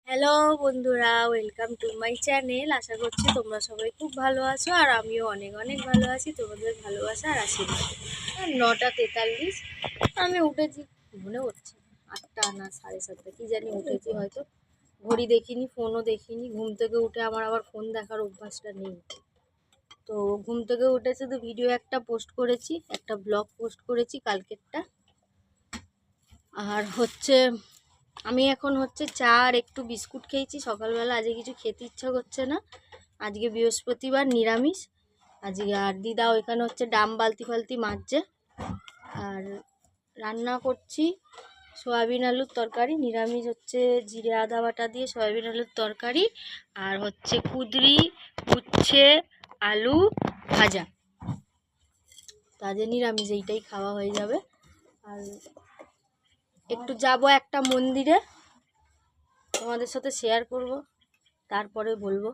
Hello বন্ধুরা, welcome to my channel. আশা করছি তোমরা সবাই খুব ভালো আছো আর আমিও অনেক অনেক ভালো আছি তোমাদের ভালোবাসা আর আশীর্বাদ। 9:43 আমি উঠেছি, মনে হচ্ছে 8টা না 7:30 কি জানি উঠেছি, হয়তো ঘড়ি দেখিনি, ফোনও দেখিনি। ঘুম থেকে উঠে আমার আবার ফোন দেখার অভ্যাসটা নেই। তো ঘুম থেকে উঠেছে তো ভিডিও একটা পোস্ট করেছি, একটা ব্লগ পোস্ট করেছি কালকেরটা। আর আমি এখন চা আর একটু বিস্কুট খেয়েছি সকালবেলা। আজকে কিছু খেতে ইচ্ছা করছে না, আজকে বৃহস্পতিবার, নিরামিষ আজকে। আর দিদা ওইখানে ডাম বালতি ফালতি মাজছে। আর রান্না করছি সয়াবিন আলুর তরকারি, নিরামিষ জিরে আদা বাটা দিয়ে সয়াবিন আলুর তরকারি। আর কুঁদরি, উচ্ছে, আলু ভাজা। তাদের নিরামিষ, এইটাই খাওয়া হয়ে যাবে। আর একটু যাব একটা মন্দিরে, তোমাদের সাথে শেয়ার করব, তারপরে বলবো।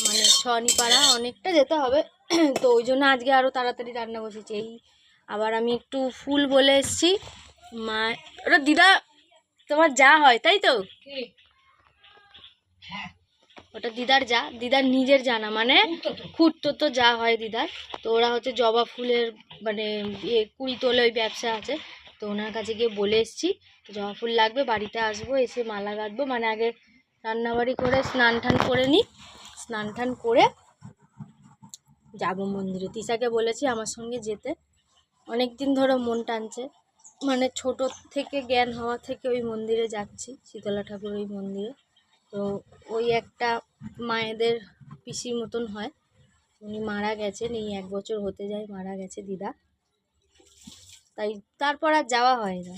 মানে শনিপাড়া অনেকটা যেতে হবে, তো ওই জন্য আজকে আরও তাড়াতাড়ি রান্না বসেছি। আবার আমি একটু ফুল বলে এসছি। মা, ওটা দিদা তোমার যা হয় তাই তো? ওটা দিদার নিজের জানা, মানে খুঁড়তো তো যা হয় দিদার। তো ওরা জবা ফুলের মানে কুড়ি তোলে, ওই ব্যবসা আছে। তো ওনার কাছে গিয়ে বলে এসছি জবা ফুল লাগবে, বাড়িতে আসবো, এসে মালা গাঁথবো। মানে আগে রান্নাবাড়ি করে স্নান টান করে নিই, স্নান টান করে যাবো মন্দিরে। তিশাকে বলেছি আমার সঙ্গে যেতে, অনেক দিন ধরে মন টানছে। মানে ছোট থেকে জ্ঞান হওয়া থেকে ওই মন্দিরে যাচ্ছি, শীতলা ঠাকুর ওই মন্দিরে। তো ওই একটা মায়েদের পিসির মতন হয়, উনি মারা গেছেন, এই 1 বছর হতে যায় মারা গেছে দিদা। তাই তারপর আর যাওয়া হয় না।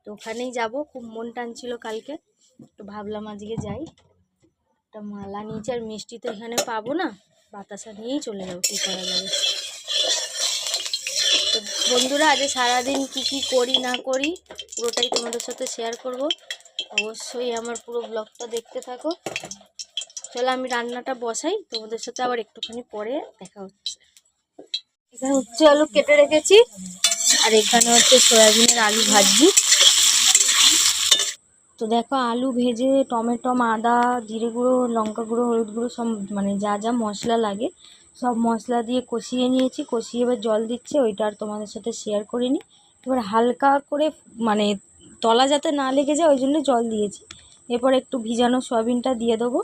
তো ওখানেই যাব, খুব মন টানছিল কালকে, তো ভাবলাম আজকে যাই। একটা মালা নিচে, আর মিষ্টি তো এখানে পাবো না, বাতাসা নিয়েই চলে যাবো, কী করা যাবে। তো বন্ধুরা, আজ সারাদিন কি করি না করি পুরোটাই তোমাদের সাথে শেয়ার করব। অবশ্যই আমার পুরো ব্লগটা দেখতে থাকো। চলো আমি রান্নাটা বসাই, তোমাদের সাথে আবার একটুখানি পরে দেখা হচ্ছে। এখানে আলু কেটে রেখেছি, আর এখানে সয়াবিনের আলু ভাজি। তো দেখো, আলু ভেজে টমেটো, আদা, জিরে গুঁড়ো, লঙ্কা গুঁড়ো, হলুদ গুঁড়ো সব মানে যা যা মশলা লাগে সব মশলা দিয়ে কষিয়ে নিয়েছি। কষিয়ে এবার জল দিচ্ছে, ওইটা আর তোমাদের সাথে শেয়ার করিনি। এবার হালকা করে মানে তলা যাতে না লেগে যায় ওই জন্য জল দিয়েছি। এরপর একটু ভিজানো সয়াবিনটা দিয়ে দেবো,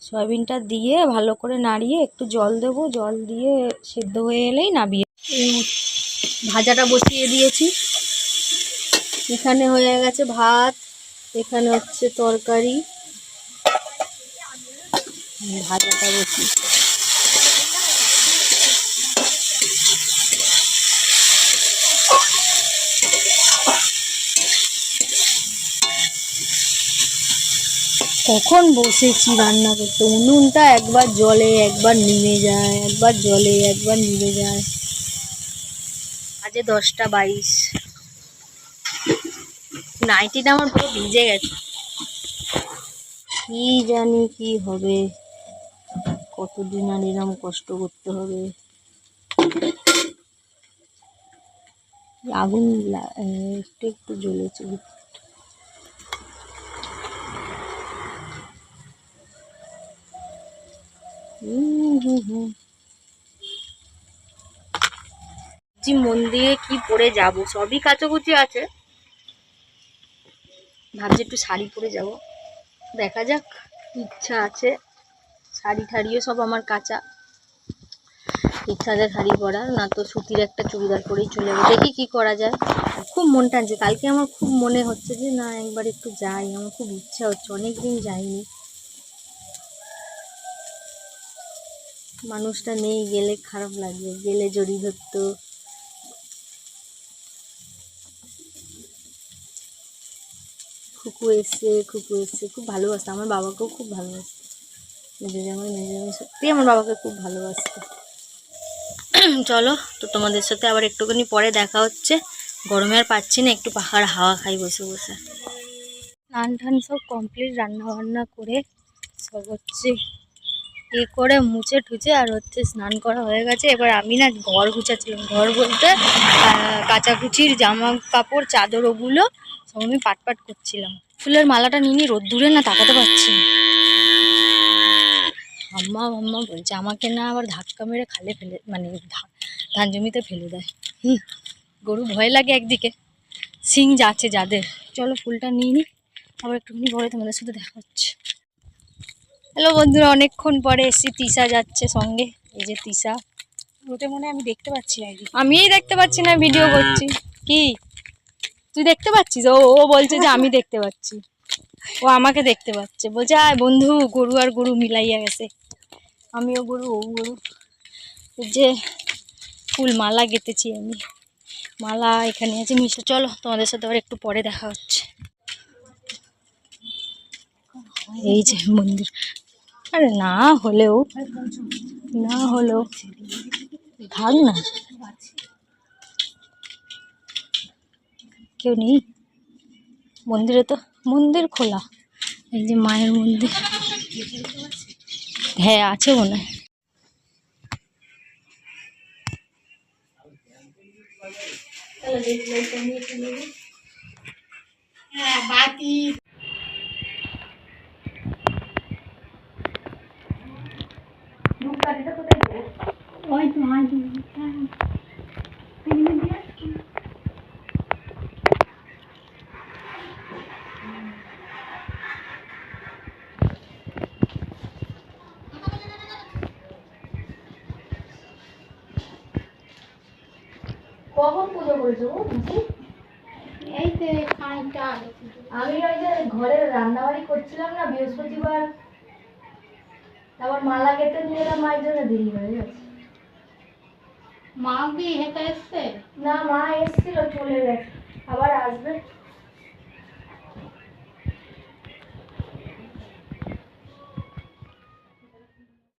সয়াবিনটা দিয়ে ভালো করে নাড়িয়ে একটু জল দেবো, জল দিয়ে সেদ্ধ হয়ে এলেই নামিয়ে ভাজাটা বসিয়ে দিয়েছি। এখানে হয়ে গেছে ভাত, এখানে তরকারি, ভাজাটা বসি। কখন বসেছি রান্না করতে, উনুনটা একবার জ্বলে একবার নিভে যায়, একবার জ্বলে একবার নিভে যায়। আজ 10:22, নাইটিটা আমার পুরো ভিজে গেছে। কি জানি কি হবে, কতদিন আর এরকম কষ্ট করতে হবে। আগুন একটু একটু জ্বলেছে। মন্দিরে কি পরে যাব, সবই কাচাকুচি আছে, ভাবছি একটু শাড়ি পরে যাব, দেখা যাক, ইচ্ছা আছে। শাড়ি ঠাড়িও সব আমার কাঁচা, ইচ্ছা আছে শাড়ি পরার, না তো সুতির একটা চুড়িদার পরেই চলে যাবো, দেখি কি করা যায়। খুব মন টানছে, কালকে আমার খুব মনে হচ্ছে যে না একবার একটু যাই, আমার খুব ইচ্ছা হচ্ছে, অনেকদিন যাইনি। মানুষটা নেই, গেলে খারাপ লাগবে, গেলে জড়ি ধরতো। খুকু এসছে খুব ভালোবাসতো, আমার বাবাকেও খুব ভালোবাসতো, সত্যি আমার বাবাকে খুব ভালোবাসতো। চলো, তো তোমাদের সাথে আবার একটুখানি পরে দেখা হচ্ছে। গরমে আর পাচ্ছি না, একটু পাহাড় হাওয়া খাই বসে বসে। স্নান টান সব কমপ্লিট, রান্না বান্না করে সব এ করে মুছে ঠুচে আর হচ্ছে স্নান করা হয়ে গেছে। এবার আমি না ঘর গুছাচ্ছিলাম, ঘর বলতে কাচাকুচির জামা কাপড় চাদর ওগুলো সব আমি পাট পাট করছিলাম। ফুলের মালাটা নিয়ে রোদ্দুরে না তাকাতে পারছি না। আম্মা আম্মা বলছে, আমাকে না আবার ধাক্কা মেরে খালে ফেলে মানে ধান জমিতে ফেলে দেয়। গরু ভয় লাগে একদিকে, সিং যাচ্ছে যাদের। চলো ফুলটা নিয়ে নিই, আবার একটুখানি পরে তোমাদের সাথে দেখা হচ্ছে। হ্যালো বন্ধুরা, অনেকক্ষণ পরে এসছি। তিশা যাচ্ছে সঙ্গে, এই যে তিশা। ওটা মনে আমি দেখতে পাচ্ছি না, আমিই দেখতে পাচ্ছি না, ভিডিও করছি। কি তুই দেখতে পাচ্ছিস? ও ও বলছে যে আমি দেখতে পাচ্ছি, ও আমাকে দেখতে পাচ্ছে। বলছে আয় বন্ধু, গরু আর গরু মিলাইয়া গেছে, আমিও গরু ও গরু। যে ফুল মালা গেঁথেছি আমি, মালা এখানে আছে মিশে। চলো তোমাদের সাথে আবার একটু পরে দেখা হচ্ছে। এই যে মন্দির, আরে না হলেও থাক না, কেউ নেই মন্দিরে, তো মন্দির খোলা। এই যে মায়ের মন্দির, হ্যাঁ আছে মনে হয়। কখন পুজো করেছো? এই তো খানিকটা আগে। আমি ওই যে ঘরে রান্নাবাড়ি করছিলাম না বৃহস্পতিবার, তারপর মালা গেঁথে নিয়ে এলাম, মায়ের জন্য দেরি হয়ে গেছে। মা কি হেঁটে এসছে? না, মা